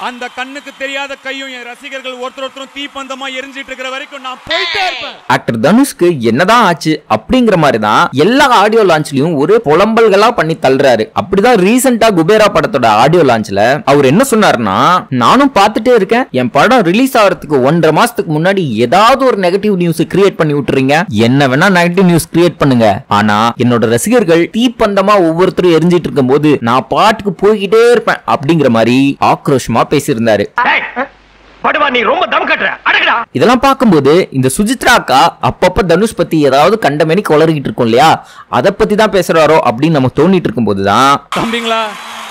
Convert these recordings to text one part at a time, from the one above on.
அந்த கண்ணுக்கு தெரியாத கையும் என் ரசிகர்கள் ஒருத்தரும் தீப்பந்தமா எரிஞ்சிட்டு இருக்கிற வரைக்கும் நான் போயிட்டே இருப்பேன். ஆக்டர் தனுஷ்க்கு என்னதான் ஆச்சு அப்படிங்கிற மாதிரி தான் எல்லா ஆடியோ லான்ச்லயும் ஒரே புலம்பல்களா பண்ணி தள்ளுறாரு. அப்படிதான் ரீசெண்டா குபேரா படத்தோட ஆடியோ லான்ச்ல அவர் என்ன சொன்னாருன்னா, நானும் பார்த்துட்டே இருக்கேன், என் படம் ரிலீஸ் ஆகிறதுக்கு 1.5 மாசத்துக்கு முன்னாடி ஏதாவது ஒரு நெகட்டிவ் நியூஸ் கிரியேட் பண்ணி விட்டுறீங்க, என்ன வேணா நெகட்டிவ் நியூஸ் கிரியேட் பண்ணுங்க, ஆனா என்னோட ரசிகர்கள் தீப்பந்தமா ஒவ்வொருத்தரும் எரிஞ்சிட்டு இருக்கும் போது நான் பாட்டுக்கு போய்கிட்டே இருப்பேன் அப்படிங்கிற மாதிரி ஆக்ரோஷமா பேசியிருந்தாரு. இதெல்லாம் பார்க்கும்போது இந்த சுஜித்ரா அக்கா அப்பப்ப தனுஷ் பத்தி ஏதாவது கண்டமேனி கொளறிக்கிட்டு இருக்கும் இல்லையா, அதை பத்தி தான் பேசுறாரோ அப்படின்னு நம்ம தோண்டிட்டு இருக்கும் போதுதான், தம்பிங்களா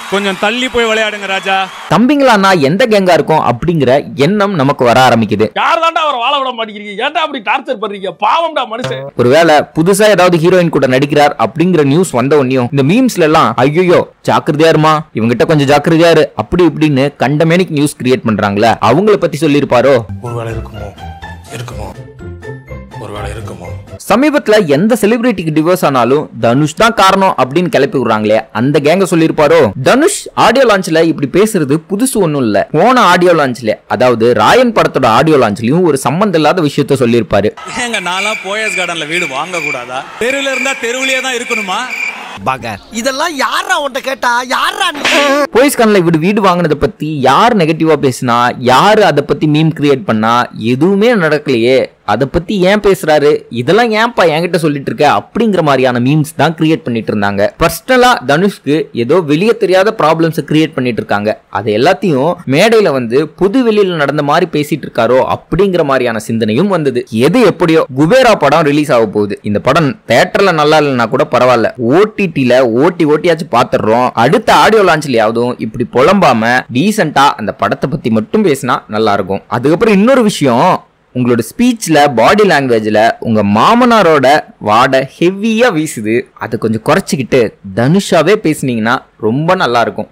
கொஞ்சம் தள்ளி போய் விளையாடுங்க ராஜா, தம்பிங்களா எந்த கேங்கா இருக்கும் அப்படிங்கிற எண்ணம் நமக்கு வர ஆரம்பிக்குது. யார்தான்டா அவரை வாழ விட மாட்டேங்கிறீங்க, ஏன்டா அப்படி டார்ச்சர் பண்றீங்க, பாவம்டா மனுஷன். ஒருவேளை புதுசா ஏதாவது ஹீரோயின் கூட நடிக்கிறார் அப்படிங்கிற நியூஸ் வந்த உடனே இந்த மீம்ஸ்ல எல்லாம் ஐயோ ஜாக்கிரதையா இருமா, இவங்கிட்ட கொஞ்சம் ஜாக்கிரதையா இரு அப்படி இப்படின்னு கண்டமேனிக் நியூஸ் கிரியேட் பண்றாங்களே, அவங்கள பத்தி சொல்லிருப்பாரோ. ஒருவேளை இருக்குமோ இருக்குமோ ஒருவேளை இருக்குமோ. சமீபத்துல எந்த செலிபிரிட்டிக்கு டிவோர்ஸ் ஆனாலும் தனுஷ் தான் காரணம் அப்படின்னு கிளப்பி விடுறாங்களே, அந்த கேங்க சொல்லிருப்பாரோ. தனுஷ் ஆடியோ லான்ச்ல இப்படி பேசுறது புதுசு ஒண்ணும் இல்ல. போன ஆடியோ லான்ச்ல, அதாவது ராயன் படத்தோட ஆடியோ லான்ச்லயும் ஒரு சம்பந்தம் இல்லாத விஷயத்த சொல்லிருப்பாரு. எங்க நாளா போயஸ் கார்டன்ல வீடு வாங்க கூடாதா, தெருவுல இருந்தா தெருவுலயே தான் இருக்கணுமா? இதெல்லாம் யாரா உன்கிட்ட கேட்டா, யாரா போயஸ் கார்டன்ல வீடு வாங்கினதை பத்தி யார் நெகட்டிவா பேசினா, யாரு அதை பத்தி மீம் கிரியேட் பண்ணா, எதுவுமே நடக்கலையே, அதை பத்தி ஏன் பேசுறாரு, இதெல்லாம் ஏன்பா என்கிட்ட சொல்லிட்டு இருக்க அப்படிங்கிற மாதிரியான மீம்ஸ் தான் கிரியேட் பண்ணிட்டு இருந்தாங்க. பர்சனலா தனுஷ்க்கு ஏதோ வெளியே தெரியாத ப்ராப்ளம்ஸ் கிரியேட் பண்ணிட்டு இருக்காங்க, அது எல்லாத்தையும் மேடையில பொது வெளியில நடந்த மாதிரி பேசிட்டு இருக்காரோ அப்படிங்கிற மாதிரியான சிந்தனையும் வந்தது. எது எப்படியோ குபேரா படம் ரிலீஸ் ஆக போகுது. இந்த படம் தியேட்டர்ல நல்லா இல்லைன்னா கூட பரவாயில்ல, ஓடிடில ஓட்டியாச்சும் பாத்துறோம். அடுத்த ஆடியோ லான்ச்லயாவதும் இப்படி புலம்பாம டீசென்ட்டா அந்த படத்தை பத்தி மட்டும் பேசினா நல்லா இருக்கும். அதுக்கப்புறம் இன்னொரு விஷயம், உங்களோட ஸ்பீச்ல பாடி லாங்குவேஜ்ல உங்க மாமனாரோட வாடை ஹெவியா வீசுது, அதை கொஞ்சம் குறைச்சிக்கிட்டு தனுஷாவே பேசுனீங்கன்னா ரொம்ப நல்லா இருக்கும்.